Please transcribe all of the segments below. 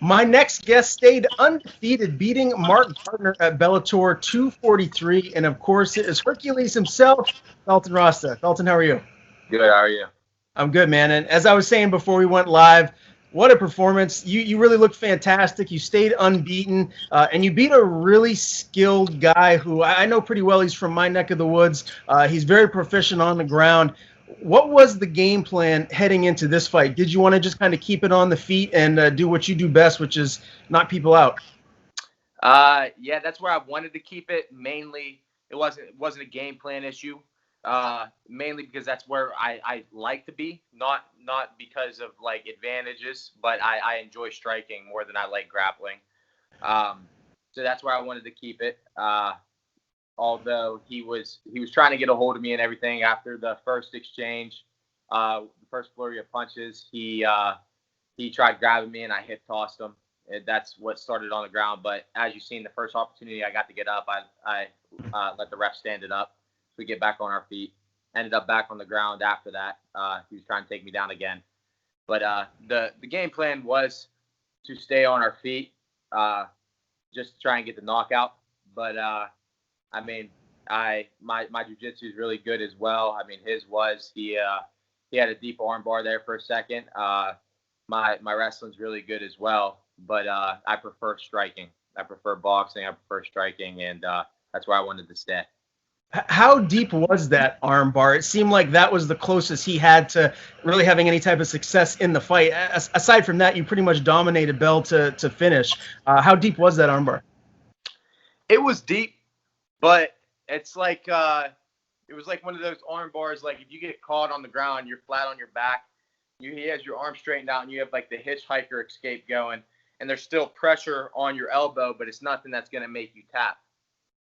My next guest stayed undefeated, beating Mark Gardner at Bellator 243. And of course, it is Hercules himself, Dalton Rosta. Dalton, how are you? Good. How are you? I'm good, man. And as I was saying before we went live, what a performance. You really looked fantastic. You stayed unbeaten, and you beat a really skilled guy who I know pretty well. He's from my neck of the woods. He's very proficient on the ground. What was the game plan heading into this fight? Did you want to just kind of keep it on the feet and do what you do best, which is knock people out? Yeah, that's where I wanted to keep it. Mainly, it wasn't a game plan issue. Mainly because that's where I like to be, not because of like advantages, but I enjoy striking more than I like grappling. So that's where I wanted to keep it. Although he was trying to get a hold of me and everything after the first exchange, the first flurry of punches, he tried grabbing me and I hip tossed him. And that's what started on the ground. But as you've seen, the first opportunity I got to get up, I let the ref stand it up. We get back on our feet. Ended up back on the ground after that. He was trying to take me down again. But the game plan was to stay on our feet, just to try and get the knockout. But I mean, my jiu-jitsu is really good as well. I mean, his was he had a deep arm bar there for a second. My wrestling's really good as well. But I prefer striking. I prefer boxing. I prefer striking, and that's where I wanted to stay. How deep was that arm bar? It seemed like that was the closest he had to really having any type of success in the fight. Aside from that, you pretty much dominated Bell to finish. How deep was that arm bar? It was deep, but it's like it was like one of those arm bars. Like if you get caught on the ground, you're flat on your back. He has your arm straightened out, and you have like the hitchhiker escape going, and there's still pressure on your elbow, but it's nothing that's going to make you tap.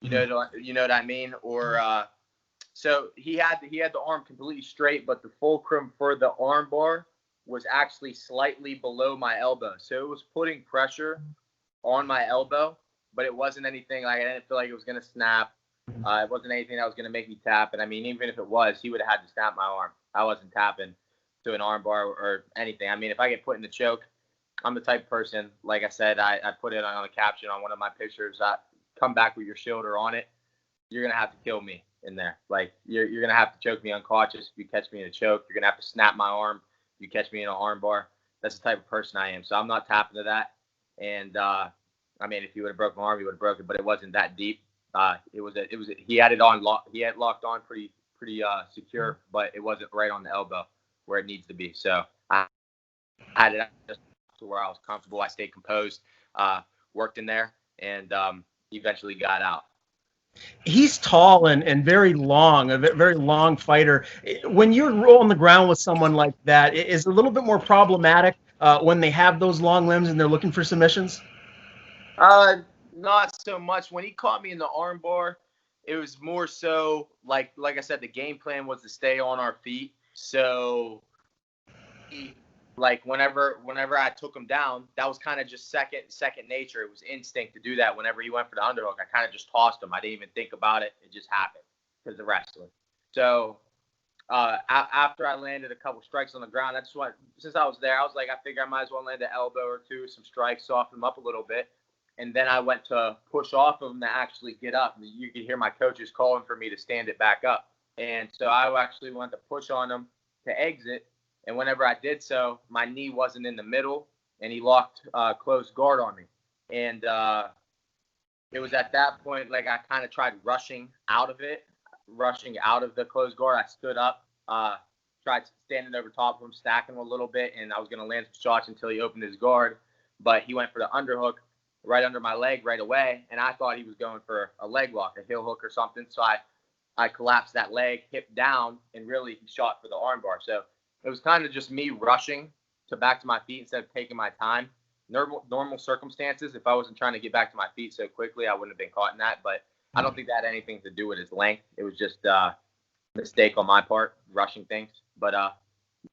You know what I mean? Or so he had the arm completely straight, but the fulcrum for the arm bar was actually slightly below my elbow. So it was putting pressure on my elbow, but it wasn't anything like I didn't feel like it was gonna snap. It wasn't anything that was gonna make me tap. And I mean, even if it was, he would have had to snap my arm. I wasn't tapping to an arm bar or anything. I mean, if I get put in the choke, I'm the type of person, like I said, I put it on a caption on one of my pictures. Come back with your shoulder on it, you're gonna have to kill me in there. Like you're gonna have to choke me unconscious if you catch me in a choke. You're gonna have to snap my arm if you catch me in an arm bar. That's the type of person I am. So I'm not tapping to that. And I mean, if he would have broke my arm, he would have broken, but it wasn't that deep. He had it on he had locked on pretty secure, but it wasn't right on the elbow where it needs to be. So I had it just to where I was comfortable. I stayed composed, worked in there, and eventually got out. He's tall and very long, a very long fighter. When you're on the ground with someone like that, it is a little bit more problematic when they have those long limbs and they're looking for submissions? Not so much. When he caught me in the arm bar, it was more so like I said, the game plan was to stay on our feet. So like whenever I took him down, that was kind of just second nature. It was instinct to do that. Whenever he went for the underhook, I kind of just tossed him. I didn't even think about it. It just happened because of wrestling. So after I landed a couple strikes on the ground, that's what, since I was there, I was like, I figure I might as well land an elbow or two, some strikes, soften him up a little bit. And then I went to push off of him to actually get up. You could hear my coaches calling for me to stand it back up. And so I actually went to push on him to exit. And whenever I did so, my knee wasn't in the middle, and he locked close guard on me. And it was at that point, like I kind of tried rushing out of the closed guard. I stood up, tried standing over top of him, stacking him a little bit, and I was going to land some shots until he opened his guard. But he went for the underhook right under my leg right away, and I thought he was going for a leg lock, a heel hook or something. So I collapsed that leg, hip down, and really shot for the armbar. So it was kind of just me rushing back to my feet instead of taking my time. Normal circumstances, if I wasn't trying to get back to my feet so quickly, I wouldn't have been caught in that. But I don't think that had anything to do with his length. It was just a mistake on my part, rushing things. But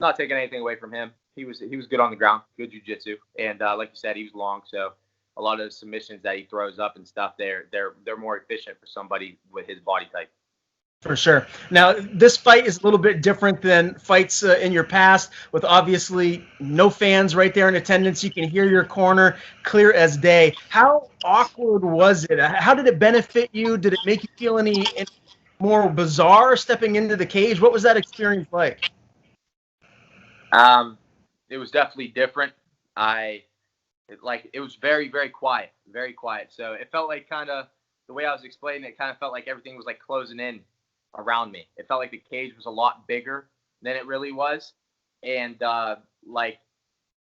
not taking anything away from him. He was good on the ground, good jiu-jitsu. And like you said, he was long. So a lot of the submissions that he throws up and stuff, they're more efficient for somebody with his body type. For sure. Now, this fight is a little bit different than fights in your past, with obviously no fans right there in attendance. You can hear your corner clear as day. How awkward was it? How did it benefit you? Did it make you feel any more bizarre stepping into the cage? What was that experience like? It was definitely different. It was very, very quiet, very quiet. So it felt like kind of the way I was explaining it, kind of felt like everything was like closing in around me. It felt like the cage was a lot bigger than it really was, and like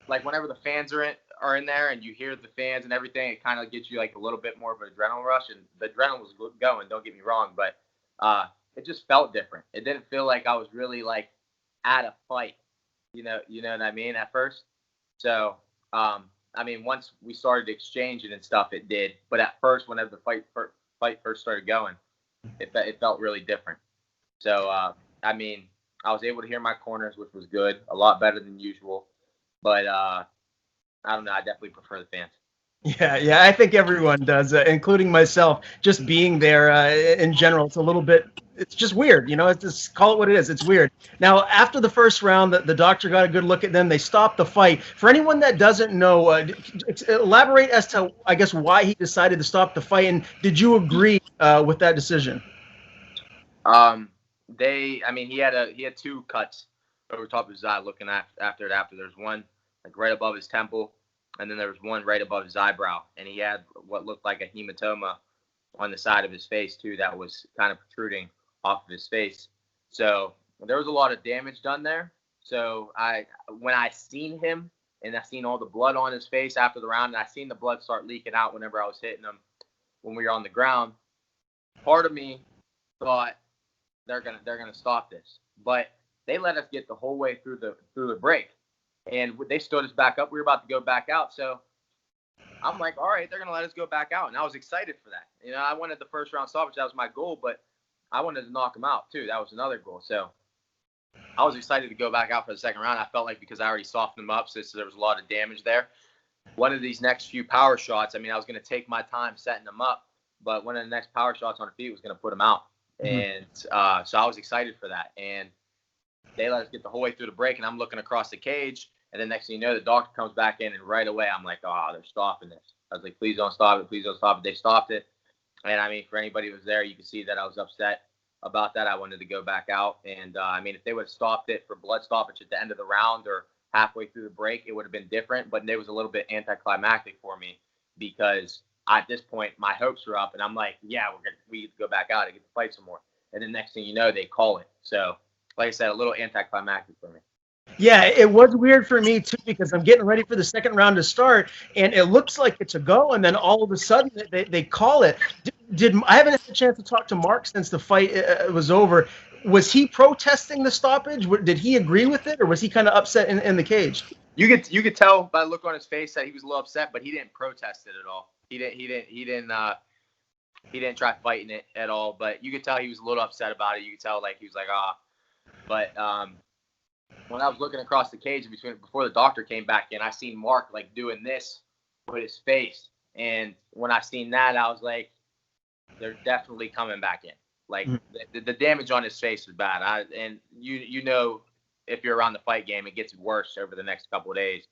whenever the fans are in there and you hear the fans and everything, it kind of gets you like a little bit more of an adrenaline rush, and the adrenaline was going. Don't get me wrong, but it just felt different. It didn't feel like I was really like at a fight. You know what I mean at first. So I mean, once we started exchanging and stuff, it did. But at first, whenever the fight first started going, it felt really different. So, I mean, I was able to hear my corners, which was good, a lot better than usual. But I don't know. I definitely prefer the fans. Yeah, I think everyone does, including myself. Just being there in general, it's just weird. It's just call it what it is. It's weird. Now, after the first round, the doctor got a good look at them. They stopped the fight. For anyone that doesn't know, elaborate as to, I guess, why he decided to stop the fight, and did you agree with that decision? I mean, he had two cuts over top of his eye. Looking after there's one like right above his temple, and then there was one right above his eyebrow, and he had what looked like a hematoma on the side of his face too, that was kind of protruding off of his face. So there was a lot of damage done there. So when I seen him and I seen all the blood on his face after the round, and I seen the blood start leaking out whenever I was hitting him when we were on the ground, part of me thought they're gonna stop this, but they let us get the whole way through the break, and they stood us back up. We were about to go back out, so I'm like, all right, they're gonna let us go back out, and I was excited for that. I wanted the first round stoppage. That was my goal, but I wanted to knock him out too. That was another goal. So I was excited to go back out for the second round. I felt like because I already softened him up, since there was a lot of damage there. One of these next few power shots, I mean, I was gonna take my time setting him up, but one of the next power shots on the feet was gonna put him out. And so I was excited for that. And they let us get the whole way through the break, and I'm looking across the cage. And then next thing you know, the doctor comes back in, and right away I'm like, oh, they're stopping this. I was like, please don't stop it. Please don't stop it. They stopped it. And, I mean, for anybody who was there, you could see that I was upset about that. I wanted to go back out. And, I mean, if they would have stopped it for blood stoppage at the end of the round or halfway through the break, it would have been different. But it was a little bit anticlimactic for me because at this point, my hopes were up. And I'm like, yeah, we get to go back out and get to fight some more. And then next thing you know, they call it. So, like I said, a little anticlimactic for me. Yeah, it was weird for me too because I'm getting ready for the second round to start, and it looks like it's a go, and then all of a sudden they call it. Did I haven't had a chance to talk to Mark since the fight was over? Was he protesting the stoppage? Did he agree with it, or was he kind of upset in the cage? You could tell by the look on his face that he was a little upset, but he didn't protest it at all. He didn't try fighting it at all, but you could tell he was a little upset about it. You could tell like he was like, ah. But when I was looking across the cage before the doctor came back in, I seen Mark like doing this with his face, and when I seen that, I was like, they're definitely coming back in. Like the damage on his face is bad. And you know, if you're around the fight game, it gets worse over the next couple of days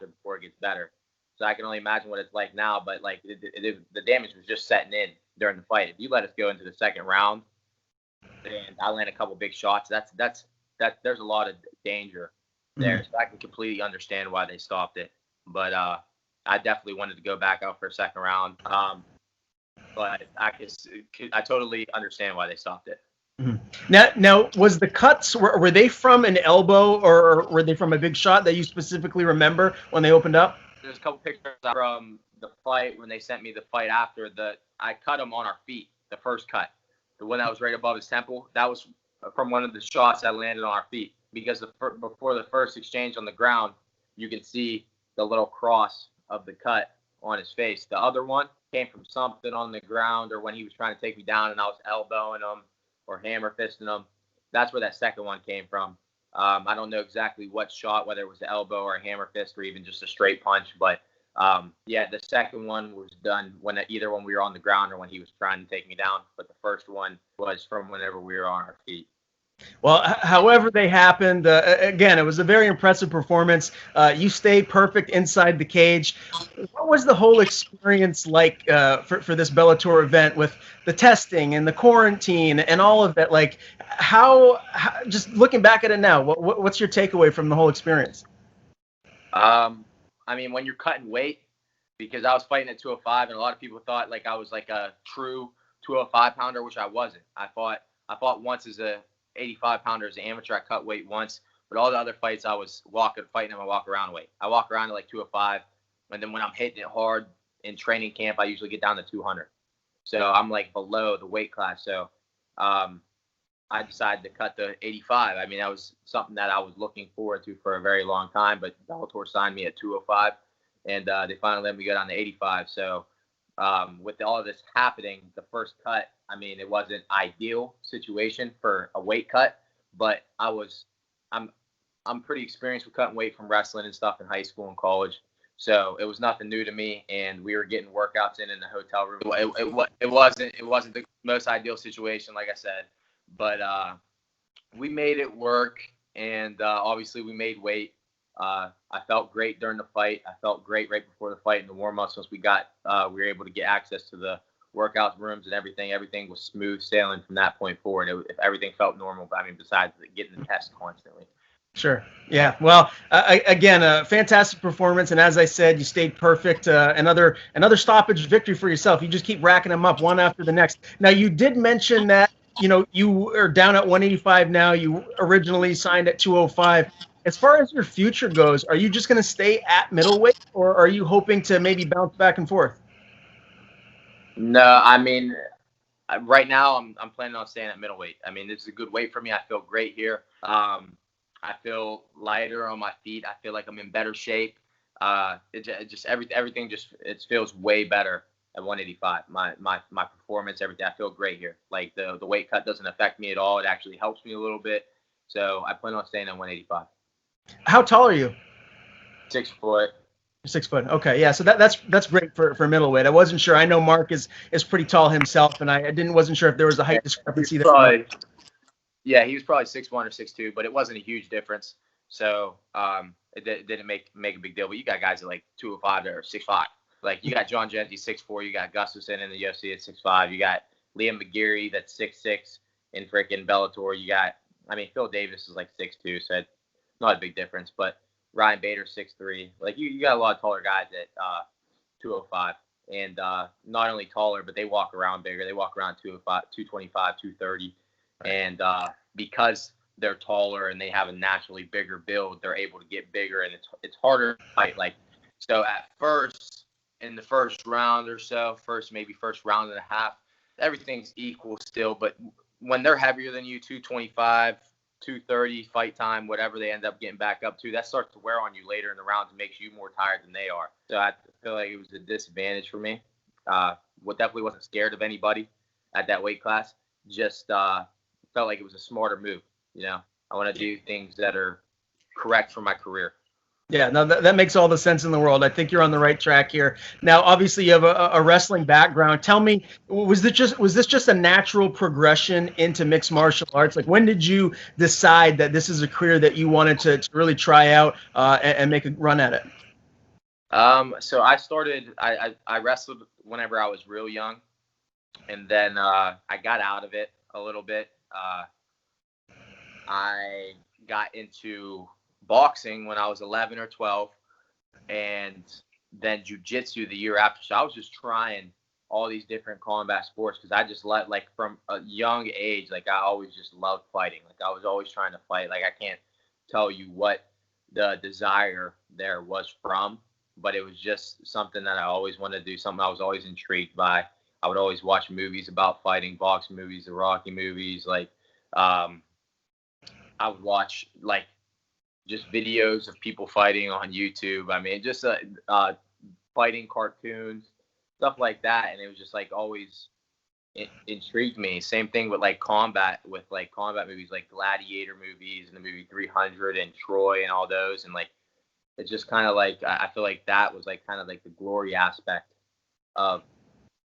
before it gets better. So I can only imagine what it's like now. But like the damage was just setting in during the fight. If you let us go into the second round and I land a couple big shots, there's a lot of danger there. So I can completely understand why they stopped it. But I definitely wanted to go back out for a second round. But I totally understand why they stopped it. Now, was the cuts were they from an elbow or were they from a big shot that you specifically remember when they opened up? There's a couple pictures from the fight when they sent me the fight after I cut him on our feet. The first cut, the one that was right above his temple, that was from one of the shots that landed on our feet. Because before the first exchange on the ground, you can see the little cross of the cut on his face. The other one came from something on the ground or when he was trying to take me down and I was elbowing him or hammer fisting him. That's where that second one came from. I don't know exactly what shot, whether it was the elbow or a hammer fist or even just a straight punch, but Yeah, the second one was done either when we were on the ground or when he was trying to take me down. But the first one was from whenever we were on our feet. Well, however they happened, again, it was a very impressive performance. You stayed perfect inside the cage. What was the whole experience like for this Bellator event with the testing and the quarantine and all of that? Like, just looking back at it now, what's your takeaway from the whole experience? I mean, when you're cutting weight, because I was fighting at 205, and a lot of people thought like I was like a true 205 pounder, which I wasn't. I fought once as a 85 pounder as an amateur. I cut weight once, but all the other fights I was fighting in my walk around weight. I walk around at like 205, and then when I'm hitting it hard in training camp, I usually get down to 200. So I'm like below the weight class. So I decided to cut the 85. I mean, that was something that I was looking forward to for a very long time, but Bellator signed me at 205, and they finally let me go down to 85. So with all of this happening, the first cut, I mean, it wasn't ideal situation for a weight cut, but I'm pretty experienced with cutting weight from wrestling and stuff in high school and college. So it was nothing new to me, and we were getting workouts in the hotel room. It wasn't the most ideal situation, like I said, but we made it work, and obviously we made weight. I felt great during the fight. I felt great right before the fight in the warm-ups. Once we were able to get access to the workout rooms and everything. Everything was smooth sailing from that point forward. Everything felt normal. I mean, besides getting the test constantly. Sure. Yeah. Well, again, a fantastic performance, and as I said, you stayed perfect. Another stoppage victory for yourself. You just keep racking them up one after the next. Now, you did mention that you are down at 185 now. You originally signed at 205. As far as your future goes, are you just going to stay at middleweight, or are you hoping to maybe bounce back and forth? No, I mean, right now I'm planning on staying at middleweight. I mean, this is a good weight for me. I feel great here. I feel lighter on my feet. I feel like I'm in better shape. Everything feels way better at 185. My performance, everything. I feel great here. Like the weight cut doesn't affect me at all. It actually helps me a little bit. So I plan on staying at 185. How tall are you? 6 foot. 6 foot. Okay, yeah. So that's great for middleweight. I wasn't sure. I know Mark is pretty tall himself, and wasn't sure if there was a height discrepancy there. Yeah, he was probably 6'1" or 6'2", but it wasn't a huge difference. So it didn't make a big deal. But you got guys at like 205 or 6'5". Like you got John Genty 6'4", you got Gustafson in the UFC at 6'5", you got Liam McGeary that's 6'6" in freaking Bellator. Phil Davis is like 6'2", so it's not a big difference. But Ryan Bader 6'3". Like you got a lot of taller guys at 205, and not only taller, but they walk around bigger. They walk around 205, 225, 230. And because they're taller and they have a naturally bigger build, they're able to get bigger, and it's harder to fight. Like, so at first, in the first round or so, first round and a half, everything's equal still. But when they're heavier than you, 225, 230, fight time, whatever they end up getting back up to, that starts to wear on you later in the rounds and makes you more tired than they are. So I feel like it was a disadvantage for me. Definitely wasn't scared of anybody at that weight class. Just felt like it was a smarter move. I want to do things that are correct for my career. Yeah, no, that makes all the sense in the world. I think you're on the right track here. Now, obviously, you have a wrestling background. Tell me, was this just a natural progression into mixed martial arts? Like, when did you decide that this is a career that you wanted to really try out and make a run at it? So I started. I wrestled whenever I was real young, and then I got out of it a little bit. I got into boxing when I was 11 or 12, and then jiu-jitsu the year after. So I was just trying all these different combat sports because I just from a young age, like I always just loved fighting. Like I was always trying to fight. Like I can't tell you what the desire there was from, but it was just something that I always wanted to do, something I was always intrigued by. I would always watch movies about fighting, boxing movies, the Rocky movies. Like, I would watch like just videos of people fighting on YouTube. I mean, just fighting cartoons, stuff like that. And it was just like always intrigued me. Same thing with combat movies, like Gladiator movies and the movie 300 and Troy and all those. And like it's just kind of like I feel like that was like kind of like the glory aspect of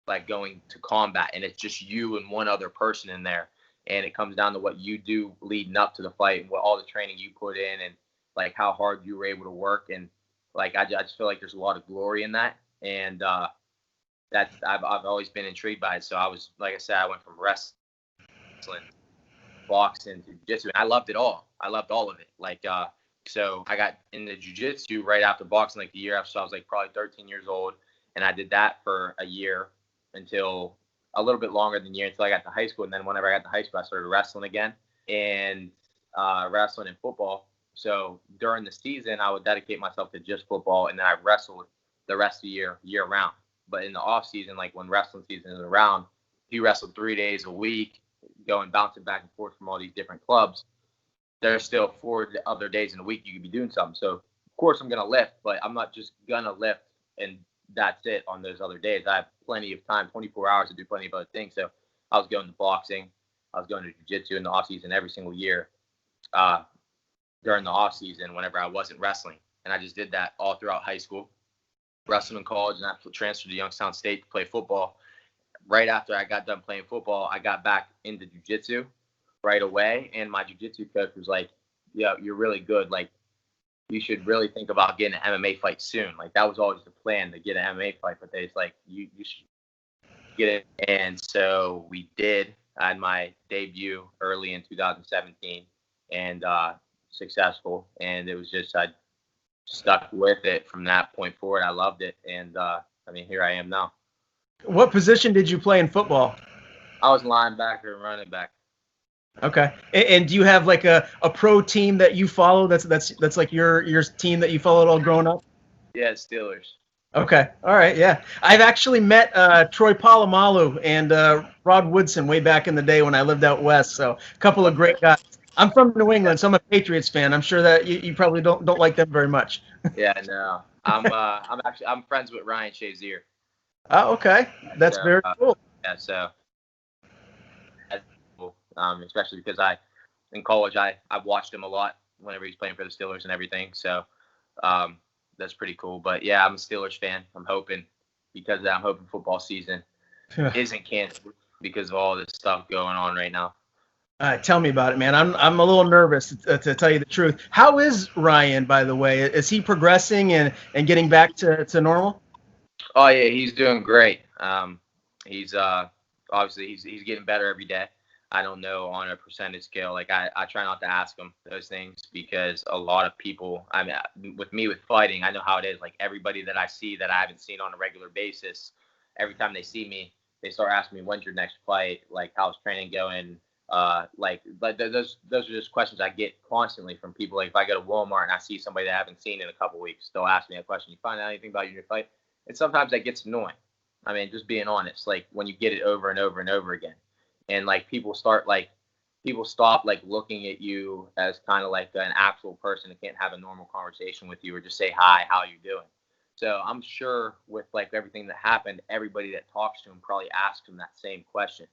like going to combat, and it's just you and one other person in there, and it comes down to what you do leading up to the fight and what all the training you put in and like how hard you were able to work, and like I just feel like there's a lot of glory in that, and that's I've always been intrigued by it. So I was, like I said, I went from wrestling, boxing to jiu-jitsu, and I loved it all. I loved all of it. Like so I got into jiu-jitsu right after boxing, like the year after. So I was like probably 13 years old, and I did that for a year until a little bit longer than a year until I got to high school. And then whenever I got to high school, I started wrestling again, and wrestling and football. So during the season, I would dedicate myself to just football, and then I wrestled the rest of the year round. But in the off season, like when wrestling season is around, you wrestle 3 days a week, going bouncing back and forth from all these different clubs. There's still 4 other days in a week you could be doing something. So of course I'm gonna lift, but I'm not just gonna lift and that's it on those other days. I have plenty of time, 24 hours to do plenty of other things. So I was going to boxing, I was going to jiu-jitsu in the off season every single year during the off season whenever I wasn't wrestling, and I just did that all throughout high school, wrestling in college, and I transferred to Youngstown State to play football. Right after I got done playing football, I got back into jiu-jitsu right away, and my jiu-jitsu coach was like, "Yeah, you're really good. Like, you should really think about getting an MMA fight soon." Like that was always the plan, to get an MMA fight, but they was like, "You should get it." And so we did. I had my debut early in 2017, and successful. And it was just I stuck with it from that point forward. I loved it, and I mean, here I am now. What position did you play in football? I was linebacker and running back. Okay. And do you have like a pro team that you follow? That's like your team that you followed all growing up? Yeah, Steelers. Okay. All right. Yeah. I've actually met Troy Polamalu and Rod Woodson way back in the day when I lived out west. So a couple of great guys. I'm from New England, so I'm a Patriots fan. I'm sure that you probably don't like them very much. Yeah, no. I'm friends with Ryan Shazier. Oh, okay. That's So, very cool. yeah, so that's cool. Especially because in college I watched him a lot whenever he's playing for the Steelers and everything. So that's pretty cool. But yeah, I'm a Steelers fan. I'm hoping football season isn't canceled because of all this stuff going on right now. Tell me about it, man. I'm a little nervous to tell you the truth. How is Ryan, by the way? Is he progressing and getting back to normal? Oh yeah, he's doing great. He's obviously he's getting better every day. I don't know on a percentage scale. Like I try not to ask him those things because a lot of people, I mean, with fighting, I know how it is. Like everybody that I see that I haven't seen on a regular basis, every time they see me, they start asking me, "When's your next fight? Like how's training going?" Like those are just questions I get constantly from people. Like if I go to Walmart and I see somebody that I haven't seen in a couple weeks, they'll ask me a question. "You find out anything about your fight?" And sometimes that gets annoying. I mean, just being honest, like when you get it over and over and over again, and like people stop like looking at you as kind of like an actual person that can't have a normal conversation with you or just say hi, how you doing. So I'm sure with like everything that happened, everybody that talks to him probably asks him that same question.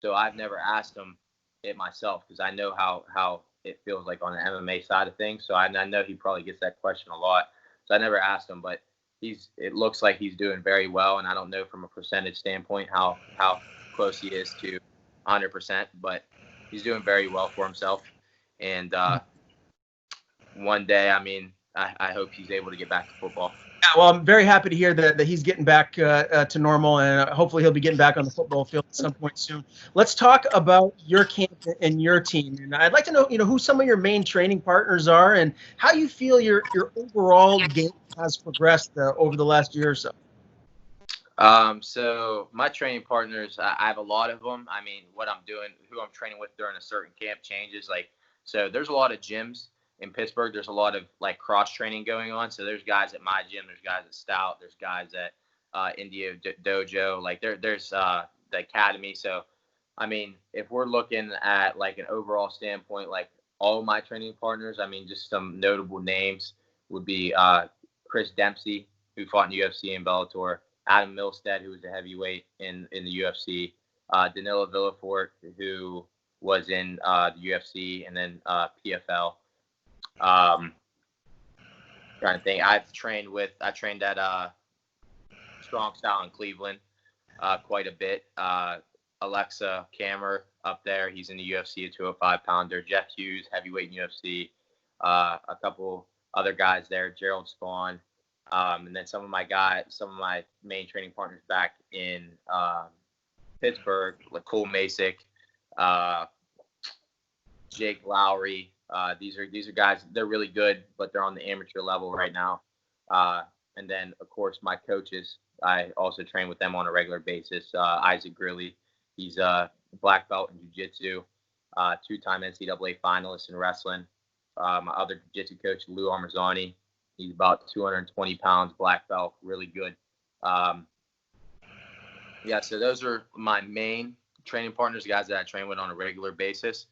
So I've never asked him it myself because I know how it feels like on the MMA side of things. So I know he probably gets that question a lot. So I never asked him, but it looks like he's doing very well, and I don't know from a percentage standpoint how close he is to 100%, but he's doing very well for himself. And one day, I mean, I hope he's able to get back to football. Yeah, well, I'm very happy to hear that he's getting back to normal, and hopefully he'll be getting back on the football field at some point soon. Let's talk about your camp and your team. And I'd like to know, who some of your main training partners are and how you feel your overall game has progressed over the last year or so. So my training partners, I have a lot of them. I mean, what I'm doing, who I'm training with during a certain camp changes. Like, so there's a lot of gyms in Pittsburgh. There's a lot of like cross training going on. So there's guys at my gym, there's guys at Stout, there's guys at India Dojo. Like there's the academy. So, I mean, if we're looking at like an overall standpoint, like all of my training partners, I mean, just some notable names would be Chris Dempsey, who fought in UFC and Bellator. Adam Milstead, who was a heavyweight in the UFC, Danilo Villafort, who was in the UFC and then PFL. Trying to think. I trained at Strong Style in Cleveland quite a bit. Alexa Kammer up there. He's in the UFC, a 205 pounder. Jeff Hughes, heavyweight in UFC. A couple other guys there, Jarrell Spawn. And then some of my main training partners back in Pittsburgh, like Cole Masick, Jake Lowry. These are guys. They're really good, but they're on the amateur level right now. And then, of course, my coaches. I also train with them on a regular basis. Isaac Grilly, he's a black belt in jiu-jitsu, two-time NCAA finalist in wrestling. My other jiu-jitsu coach, Lou Armazzani, he's about 220 pounds, black belt, really good. So those are my main training partners, guys that I train with on a regular basis.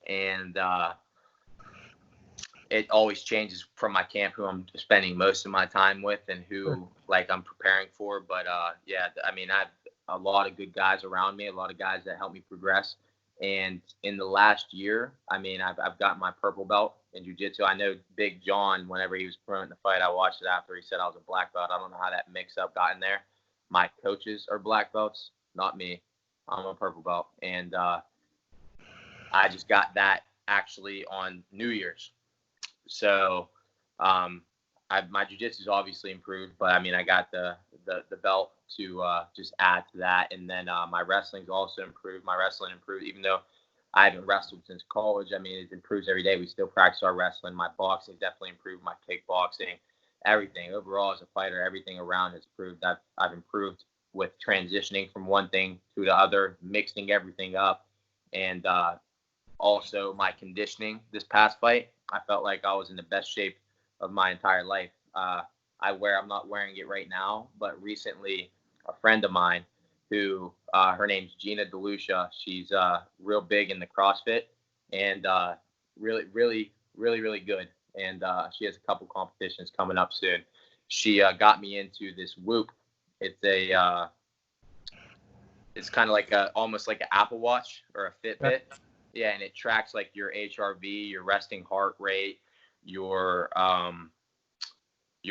And it always changes from my camp who I'm spending most of my time with and who I'm preparing for. But I have a lot of good guys around me, a lot of guys that help me progress. And in the last year, I've got my purple belt in jiu-jitsu. I know Big John, whenever he was promoting the fight, I watched it after. He said I was a black belt. I don't know how that mix-up got in there. My coaches are black belts, not me. I'm a purple belt. And I just got that actually on New Year's. So my jiu-jitsu's obviously improved, but I got the belt to just add to that. And then my wrestling's also improved. My wrestling improved, even though I haven't wrestled since college. It improves every day. We still practice our wrestling. My boxing definitely improved, my kickboxing, everything. Overall, as a fighter, everything around has improved. I've improved with transitioning from one thing to the other, mixing everything up. And also my conditioning this past fight, I felt like I was in the best shape of my entire life. I'm not wearing it right now, but recently a friend of mine who her name's Gina DeLucia, she's real big in the CrossFit and really, really, really, really good. And she has a couple competitions coming up soon. She got me into this Whoop. It's it's kind of like almost like an Apple Watch or a Fitbit. Yeah, and it tracks like your HRV, your resting heart rate, your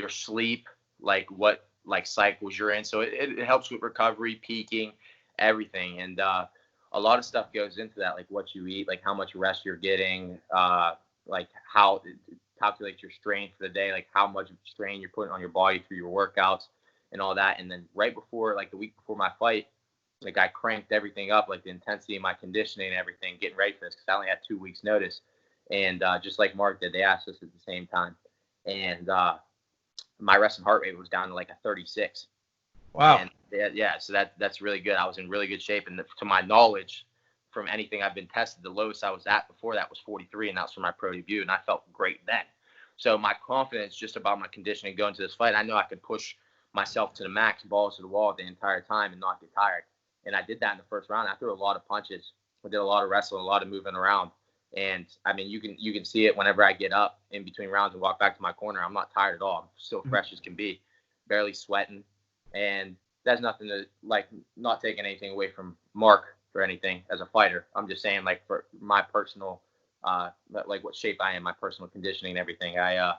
sleep, like what cycles you're in. So it helps with recovery, peaking, everything. And a lot of stuff goes into that, like what you eat, like how much rest you're getting, like how it calculates your strain for the day, like how much strain you're putting on your body through your workouts and all that. And then right before, like the week before my fight, like I cranked everything up, like the intensity of my conditioning and everything, getting ready for this because I only had 2 weeks notice. And just like Mark did, they asked us at the same time. And my resting heart rate was down to like a 36. Wow. And so that's really good. I was in really good shape. And to my knowledge, from anything I've been tested, the lowest I was at before that was 43, and that was for my pro debut, and I felt great then. So my confidence just about my conditioning going to this fight, I know I could push myself to the max, balls to the wall the entire time and not get tired. And I did that in the first round. I threw a lot of punches. I did a lot of wrestling, a lot of moving around. And you can see it whenever I get up in between rounds and walk back to my corner. I'm not tired at all. I'm still fresh as can be, barely sweating. And that's nothing to not taking anything away from Mark or anything as a fighter. I'm just saying for my personal, what shape I am, my personal conditioning and everything. I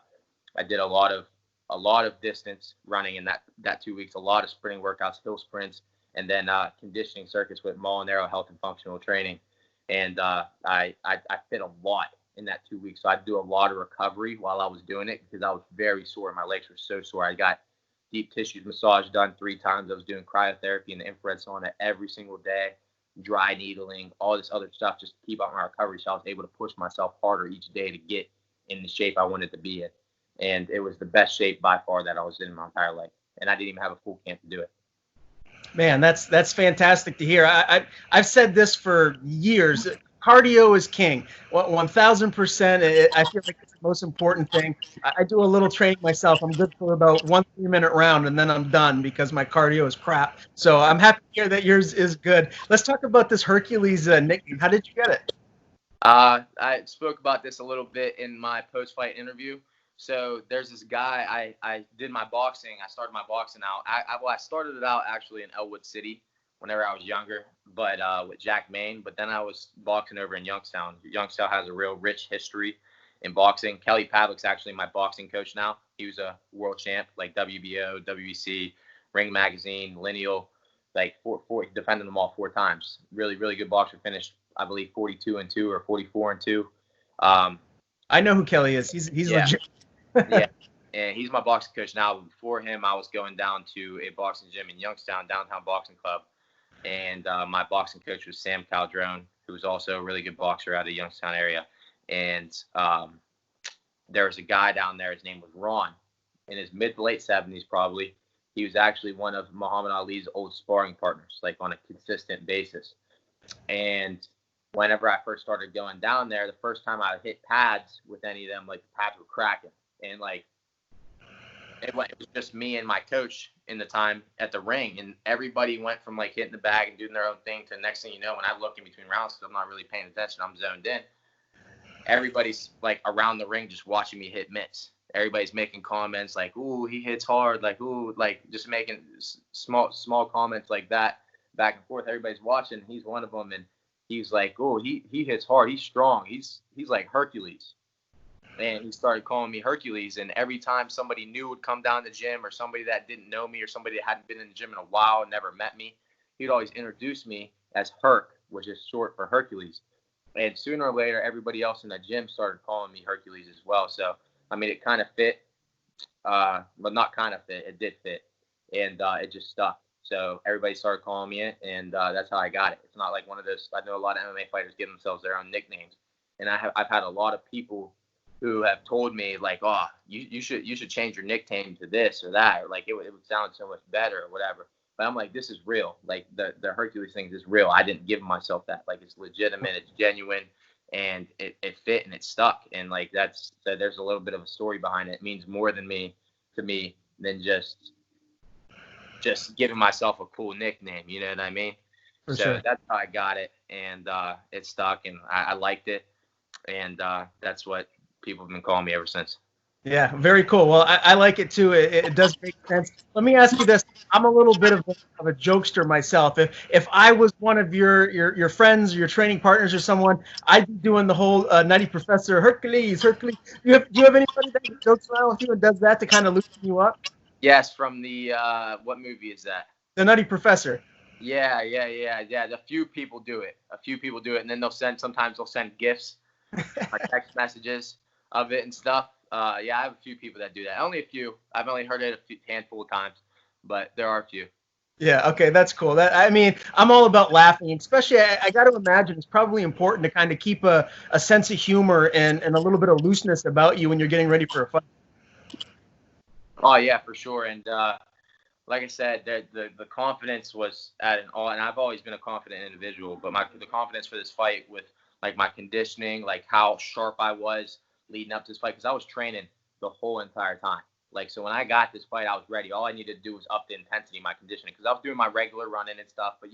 did a lot of distance running in that 2 weeks, a lot of sprinting workouts, hill sprints, and then conditioning circuits with Molinaro Health and Functional Training. And I fit a lot in that 2 weeks. So I'd do a lot of recovery while I was doing it because I was very sore. My legs were so sore. I got deep tissues massage done 3 times. I was doing cryotherapy and the infrared sauna every single day, dry needling, all this other stuff just to keep up my recovery. So I was able to push myself harder each day to get in the shape I wanted to be in. And it was the best shape by far that I was in my entire life. And I didn't even have a full camp to do it. Man, that's fantastic to hear. I've said this for years. Cardio is king. 1,000%. I feel like it's the most important thing. I do a little training myself. I'm good for about 1 3-minute round, and then I'm done because my cardio is crap. So I'm happy to hear that yours is good. Let's talk about this Hercules nickname. How did you get it? I spoke about this a little bit in my post-fight interview. So there's this guy, I did my boxing. I started my boxing out. I started it out actually in Elwood City whenever I was younger, but with Jack Maine. But then I was boxing over in Youngstown. Youngstown has a real rich history in boxing. Kelly Pavlik's actually my boxing coach now. He was a world champ, like WBO, WBC, Ring Magazine, Lineal, like four defended them all 4 times. Really, really good boxer. Finished, I believe, 42-2 or 44-2. I know who Kelly is. He's legit. Yeah, and he's my boxing coach now. Before him, I was going down to a boxing gym in Youngstown, Downtown Boxing Club, and my boxing coach was Sam Caldrone, who was also a really good boxer out of the Youngstown area. And there was a guy down there. His name was Ron, in his mid to late 70s probably. He was actually one of Muhammad Ali's old sparring partners, like on a consistent basis. And whenever I first started going down there, the first time I hit pads with any of them, like the pads were cracking. And like it was just me and my coach in the time at the ring, and everybody went from like hitting the bag and doing their own thing to the next thing you know, when I look in between rounds, because I'm not really paying attention, I'm zoned in. Everybody's like around the ring just watching me hit mitts. Everybody's making comments like, "Ooh, he hits hard," like, "Ooh," like just making small comments like that back and forth. Everybody's watching. He's one of them, and he's like, "Oh, he hits hard. He's strong. He's like Hercules." And he started calling me Hercules. And every time somebody new would come down to the gym, or somebody that didn't know me, or somebody that hadn't been in the gym in a while and never met me, he'd always introduce me as Herc, which is short for Hercules. And sooner or later, everybody else in the gym started calling me Hercules as well. So, I mean, it kind of fit, but not kind of fit. It did fit, and it just stuck. So everybody started calling me it, and that's how I got it. It's not like one of those. I know a lot of MMA fighters give themselves their own nicknames, and I've had a lot of people who have told me like, "Oh, you should change your nickname to this or that, or like it would sound so much better or whatever." But I'm like, this is real. Like the Hercules thing is real. I didn't give myself that. Like it's legitimate. It's genuine. And it fit and it stuck. And like there's a little bit of a story behind it. It means more to me than just giving myself a cool nickname. You know what I mean? For so sure. That's how I got it, and it stuck, and I liked it, and that's what people have been calling me ever since. Yeah, very cool. Well, I like it too. It does make sense. Let me ask you this. I'm a little bit of a jokester myself. If I was one of your friends or your training partners or someone, I'd be doing the whole Nutty Professor Hercules. Do you have anybody that jokes around with you and does that to kind of loosen you up? Yes, from the what movie is that? The Nutty Professor. Yeah. A few people do it. And then sometimes they'll send GIFs, like text messages of it and stuff. I have a few people that do that. Only a few. I've only heard it a handful of times, but there are a few. Yeah, okay, that's cool. I mean, I'm all about laughing, especially I got to imagine it's probably important to kind of keep a sense of humor and a little bit of looseness about you when you're getting ready for a fight. Oh, yeah, for sure. And like I said, the confidence was at an all, and I've always been a confident individual, but the confidence for this fight with like my conditioning, like how sharp I was leading up to this fight, because I was training the whole entire time. Like, so when I got this fight, I was ready. All I needed to do was up the intensity of my conditioning, because I was doing my regular running and stuff, but,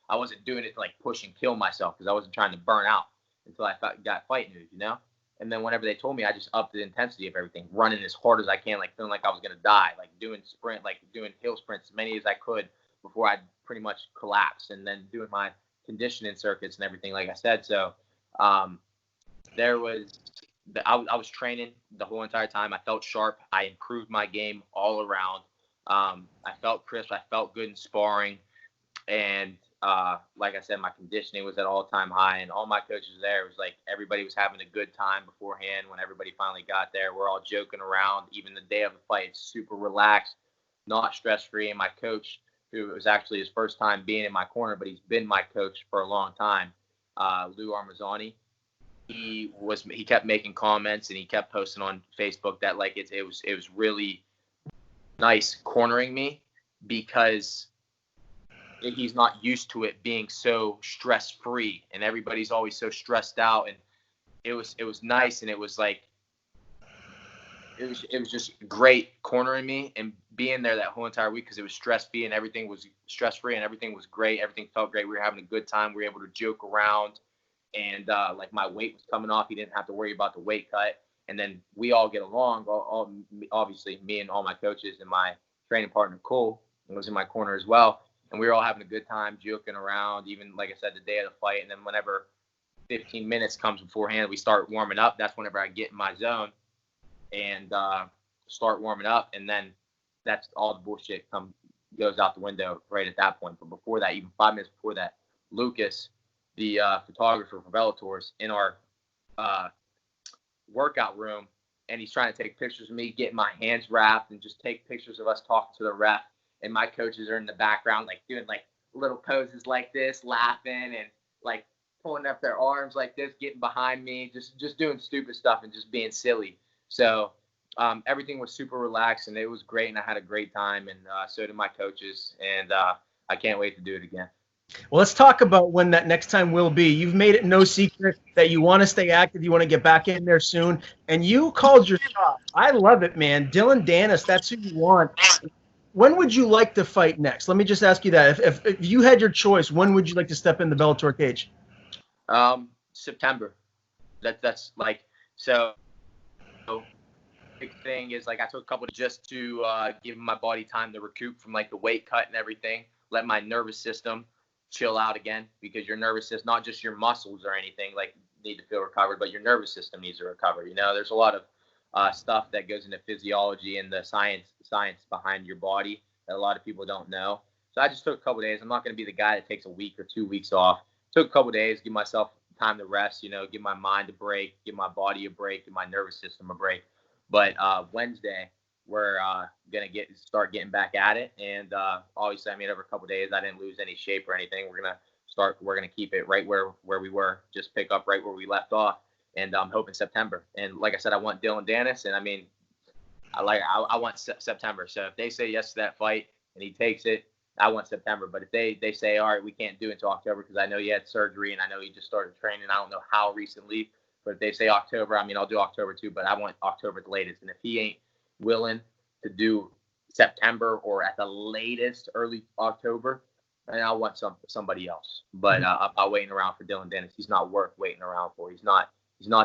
I wasn't doing it to, like, push and kill myself, because I wasn't trying to burn out until I got fight news, And then whenever they told me, I just upped the intensity of everything, running as hard as I can, like feeling like I was going to die, like doing hill sprints, as many as I could before I pretty much collapsed, and then doing my conditioning circuits and everything, like I said. So I was training the whole entire time. I felt sharp. I improved my game all around. I felt crisp. I felt good in sparring. And like I said, my conditioning was at all-time high. And all my coaches there, it was like everybody was having a good time beforehand. When everybody finally got there, we're all joking around. Even the day of the fight, super relaxed, not stress-free. And my coach, who was actually his first time being in my corner, but he's been my coach for a long time, Lou Armazzani, he kept making comments and he kept posting on Facebook that like it was really nice cornering me, because he's not used to it being so stress free, and everybody's always so stressed out. And it was nice, and it was like it was just great cornering me and being there that whole entire week, because it was stress free and everything was stress free and everything was great. Everything felt great. We were having a good time. We were able to joke around. And like my weight was coming off. He didn't have to worry about the weight cut. And then we all get along. Obviously, me and all my coaches and my training partner, Cole, was in my corner as well. And we were all having a good time, joking around, even, like I said, the day of the fight. And then whenever 15 minutes comes beforehand. We start warming up. That's whenever I get in my zone and start warming up, and then that's all the bullshit goes out the window right at that point. But before that, even 5 minutes before that, Lucas, the photographer for Bellator's, in our workout room, and he's trying to take pictures of me getting my hands wrapped and just take pictures of us talking to the ref. And my coaches are in the background, like doing like little poses like this, laughing and like pulling up their arms like this, getting behind me, just doing stupid stuff and just being silly. So everything was super relaxed, and it was great, and I had a great time, and so did my coaches, and I can't wait to do it again. Well, let's talk about when that next time will be. You've made it no secret that you want to stay active. You want to get back in there soon. And you called your shot. I love it, man. Dillon Danis, that's who you want. When would you like to fight next? Let me just ask you that. If you had your choice, when would you like to step in the Bellator cage? September. That's like, so big thing is, like, I took a couple just to give my body time to recoup from like the weight cut and everything, let my nervous system chill out again, because your nervous system, not just your muscles or anything, like, need to feel recovered, but your nervous system needs to recover. You know, there's a lot of stuff that goes into physiology and the science behind your body that a lot of people don't know. So I just took a couple days. I'm not going to be the guy that takes a week or 2 weeks off. Took a couple days, give myself time to rest, you know, give my mind a break, give my body a break, give my nervous system a break. But Wednesday, we're gonna start getting back at it, and obviously, I mean, over a couple of days, I didn't lose any shape or anything. We're gonna keep it right where we were, just pick up right where we left off, and I'm hoping September. And like I said, I want Dillon Danis, and I mean, I want September. So if they say yes to that fight and he takes it, I want September. But if they say, all right, we can't do it until October, because I know he had surgery and I know he just started training, I don't know how recently. But if they say October, I mean, I'll do October too, but I want October at the latest. And if he ain't willing to do September or at the latest early October, then I'll want somebody else. But I'm not waiting around for Dillon Danis. He's not worth waiting around for. He's not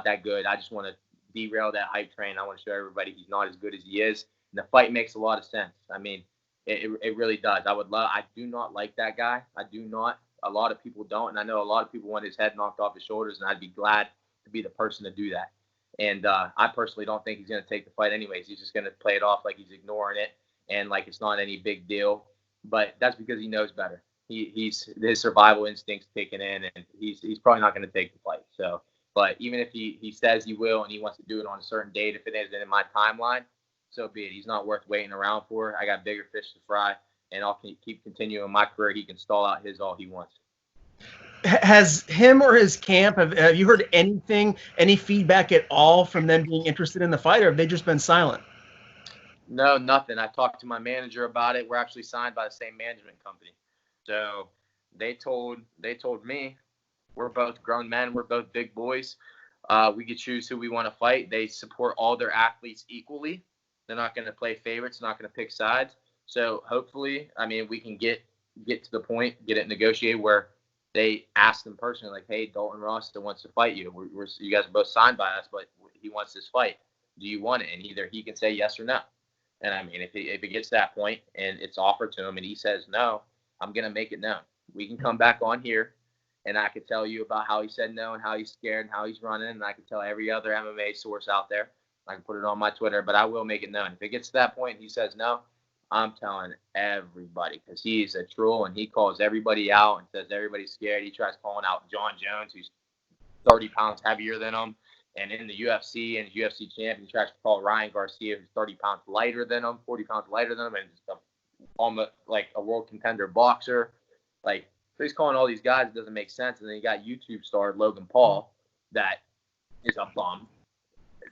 that good. I just want to derail that hype train. I want to show everybody he's not as good as he is. And the fight makes a lot of sense. I mean, it really does. I do not like that guy. I do not. A lot of people don't. And I know a lot of people want his head knocked off his shoulders, and I'd be glad to be the person to do that. And I personally don't think he's going to take the fight anyways. He's just going to play it off like he's ignoring it and like it's not any big deal. But that's because he knows better. His survival instinct's kicking in, and he's probably not going to take the fight. So, but even if he says he will and he wants to do it on a certain date, if it isn't in my timeline, so be it. He's not worth waiting around for. I got bigger fish to fry, and I'll keep continuing my career. He can stall out his all he wants. Has him or his camp, have you heard anything, any feedback at all from them being interested in the fight, or have they just been silent? No, nothing. I talked to my manager about it. We're actually signed by the same management company. So they told me, we're both grown men. We're both big boys. We could choose who we want to fight. They support all their athletes equally. They're not going to play favorites, not going to pick sides. So hopefully, I mean, we can get to the point, get it negotiated where they ask them personally, like, hey, Dalton Rosta wants to fight you. You guys are both signed by us, but he wants this fight. Do you want it? And either he can say yes or no. And I mean, if it gets to that point and it's offered to him and he says no, I'm going to make it known. We can come back on here and I could tell you about how he said no and how he's scared and how he's running. And I can tell every other MMA source out there. I can put it on my Twitter, but I will make it known. If it gets to that point and he says no, I'm telling everybody, because he's a troll and he calls everybody out and says everybody's scared. He tries calling out John Jones, who's 30 pounds heavier than him, and in the UFC and UFC champion. He tries to call Ryan Garcia, who's 30 pounds lighter than him, 40 pounds lighter than him, and just almost like a world contender boxer. Like, so he's calling all these guys. It doesn't make sense. And then you got YouTube star Logan Paul, that is a bum.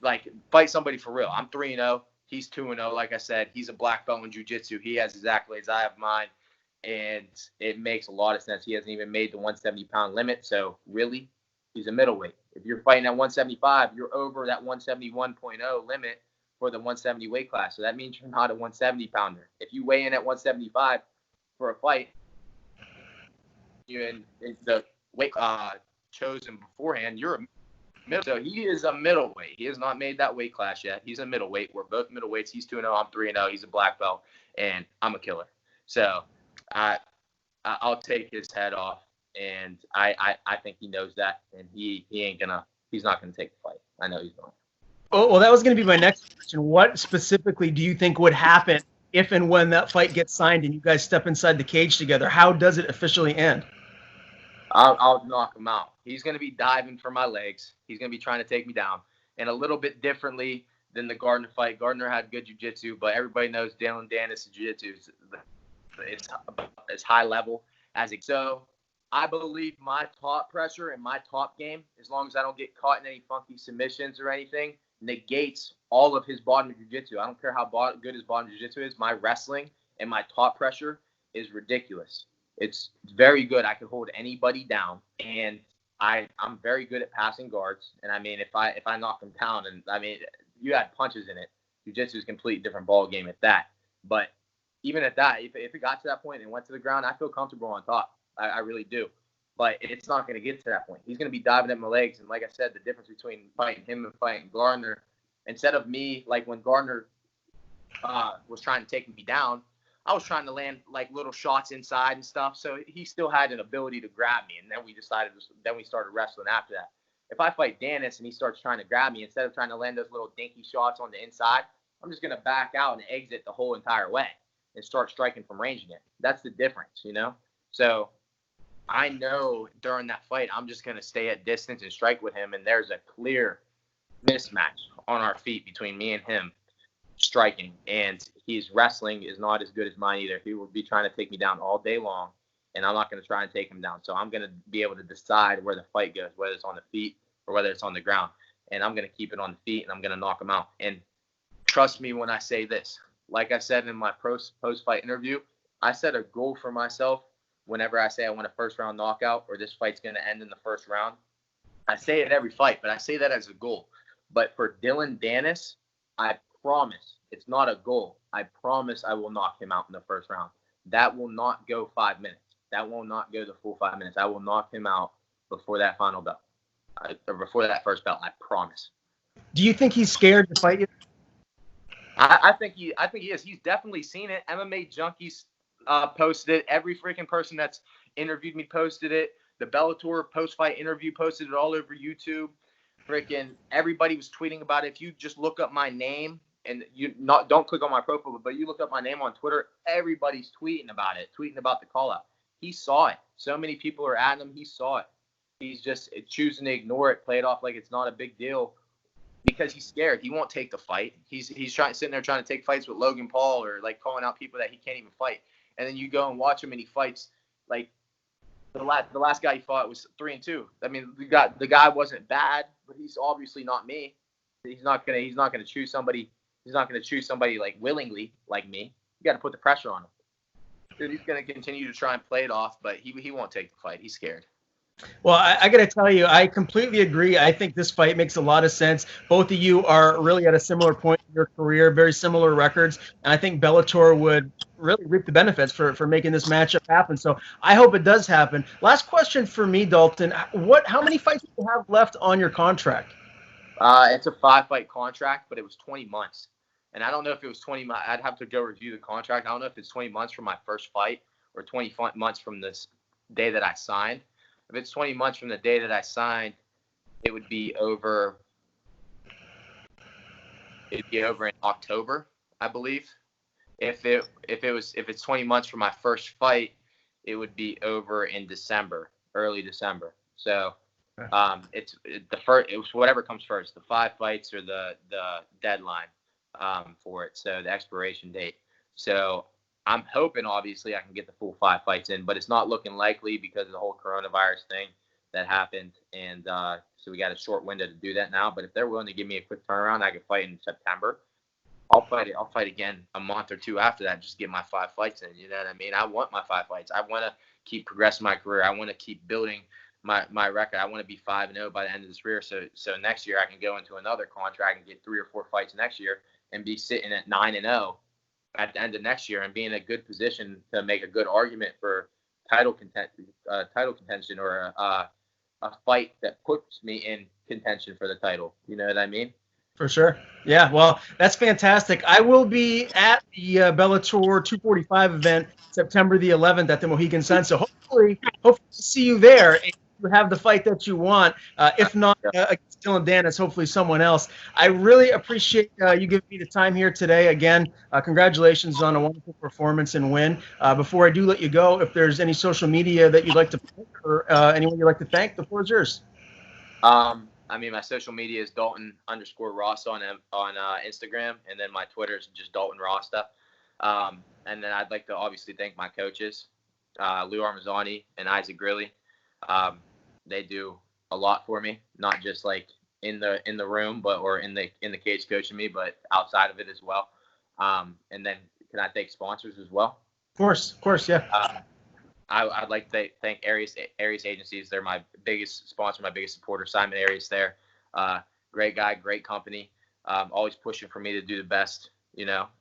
Like, fight somebody for real. I'm 3-0. He's 2-0. Like I said, he's a black belt in jiu-jitsu. He has his accolades. I have mine. And it makes a lot of sense. He hasn't even made the 170-pound limit. So, really, he's a middleweight. If you're fighting at 175, you're over that 171.0 limit for the 170 weight class. So, that means you're not a 170-pounder. If you weigh in at 175 for a fight, you're in the weight chosen beforehand, you're a so he is a middleweight. He has not made that weight class yet. He's a middleweight. We're both middleweights. He's 2-0. I'm 3-0. He's a black belt, and I'm a killer. So I'll take his head off and I think he knows that, and he's not gonna take the fight. I know he's not. Well, that was going to be my next question. What specifically do you think would happen if and when that fight gets signed and you guys step inside the cage together? How does it officially end? I'll knock him out. He's going to be diving for my legs. He's going to be trying to take me down. And a little bit differently than the Gardner fight. Gardner had good jiu-jitsu, but everybody knows Dillon Danis' jiu-jitsu is as high level as it. So I believe my top pressure and my top game, as long as I don't get caught in any funky submissions or anything, negates all of his bottom jiu-jitsu. I don't care how good his bottom jiu-jitsu is. My wrestling and my top pressure is ridiculous. It's very good. I can hold anybody down, and I'm very good at passing guards. And I mean, if I knock them down, and I mean, you had punches in it, jiu-jitsu is a completely different ball game at that. But even at that, if it got to that point and went to the ground, I feel comfortable on top. I really do. But it's not going to get to that point. He's going to be diving at my legs. And like I said, the difference between fighting him and fighting Gardner, instead of me, like when Gardner was trying to take me down, I was trying to land like little shots inside and stuff. So he still had an ability to grab me. And then we started wrestling after that. If I fight Danis and he starts trying to grab me, instead of trying to land those little dinky shots on the inside, I'm just going to back out and exit the whole entire way and start striking from range again. That's the difference, you know? So I know during that fight, I'm just going to stay at distance and strike with him. And there's a clear mismatch on our feet between me and him striking. And his wrestling is not as good as mine either. He will be trying to take me down all day long, and I'm not going to try and take him down. So I'm going to be able to decide where the fight goes, whether it's on the feet or whether it's on the ground. And I'm going to keep it on the feet, and I'm going to knock him out. And trust me when I say this. Like I said in my post-fight interview, I set a goal for myself whenever I say I want a first-round knockout or this fight's going to end in the first round. I say it every fight, but I say that as a goal. But for Dillon Danis, I promise it's not a goal. I promise I will knock him out in the first round. That will not go 5 minutes. That will not go the full 5 minutes. I will knock him out before that final bell, or before that first bell. I promise. Do you think he's scared to fight you? I think he is. He's definitely seen it. MMA Junkies posted it. Every freaking person that's interviewed me posted it. The Bellator post-fight interview posted it all over YouTube. Freaking everybody was tweeting about it. If you just look up my name and don't click on my profile, but you look up my name on Twitter, everybody's tweeting about it, tweeting about the call out. He saw it. So many people are at him. He saw it. He's just choosing to ignore it, play it off like it's not a big deal because he's scared. He won't take the fight. He's sitting there trying to take fights with Logan Paul or like calling out people that he can't even fight. And then you go and watch him and he fights like the last guy he fought was 3-2. I mean, the guy wasn't bad, but he's obviously not me. He's not gonna choose somebody. He's not gonna choose somebody like willingly like me. You got to put the pressure on him. Dude, he's gonna continue to try and play it off, but he won't take the fight. He's scared. Well, I got to tell you, I completely agree. I think this fight makes a lot of sense. Both of you are really at a similar point in your career, very similar records, and I think Bellator would really reap the benefits for making this matchup happen. So I hope it does happen. Last question for me, Dalton. How many fights do you have left on your contract? It's a 5-fight contract, but it was 20 months. And I don't know if it was 20 months. I'd have to go review the contract. I don't know if it's 20 months from my first fight or 20 months from this day that I signed. If it's 20 months from the day that I signed, it would be over. It'd be over in October, I believe. If it's 20 months from my first fight, it would be over in December, early December. So, it's whatever comes first, the 5 fights or the deadline for it. So the expiration date. So I'm hoping, obviously, I can get the full 5 fights in, but it's not looking likely because of the whole coronavirus thing that happened. And so we got a short window to do that now. But if they're willing to give me a quick turnaround, I could fight in September. I'll fight again a month or 2 after that, just get my 5 fights in. You know what I mean? I want my 5 fights. I want to keep progressing my career. I want to keep building my record. I want to be 5-0 by the end of this year. So next year I can go into another contract and get 3 or 4 fights next year and be sitting at 9-0. At the end of next year and be in a good position to make a good argument for title contention or a fight that puts me in contention for the title. You know what I mean? For sure. Yeah, well, that's fantastic. I will be at the Bellator 245 event September the 11th at the Mohegan Sun. So hopefully see you there and you have the fight that you want. If not against Dillon Danis, hopefully someone else. I really appreciate you giving me the time here today. Again, congratulations on a wonderful performance and win. Before I do let you go, if there's any social media that you'd like to thank or anyone you'd like to thank, the floor is yours. I mean, my social media is Dalton_Rosta on Instagram, and then my Twitter is just Dalton Rosta. And then I'd like to obviously thank my coaches, Lou Armazzani and Isaac Grilly. They do a lot for me, not just like in the room, or in the cage coaching me, but outside of it as well. And then can I thank sponsors as well? Of course, yeah. I'd like to thank Arias Agencies. They're my biggest sponsor, my biggest supporter. Simon Arias there. Great guy, great company. Always pushing for me to do the best,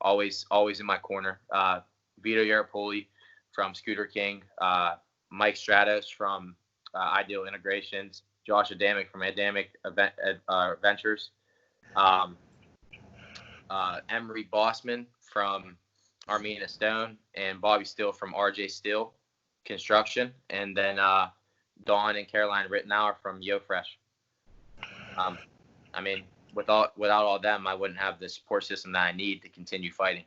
always in my corner. Vito Yarapoli from Scooter King. Mike Stratos from Ideal Integrations. Josh Adamic from Adamic Ventures. Emery Bossman from Armina Stone. And Bobby Steele from RJ Steele Construction, and then Dawn and Caroline Rittenauer from Yo Fresh. I mean, without all them, I wouldn't have the support system that I need to continue fighting.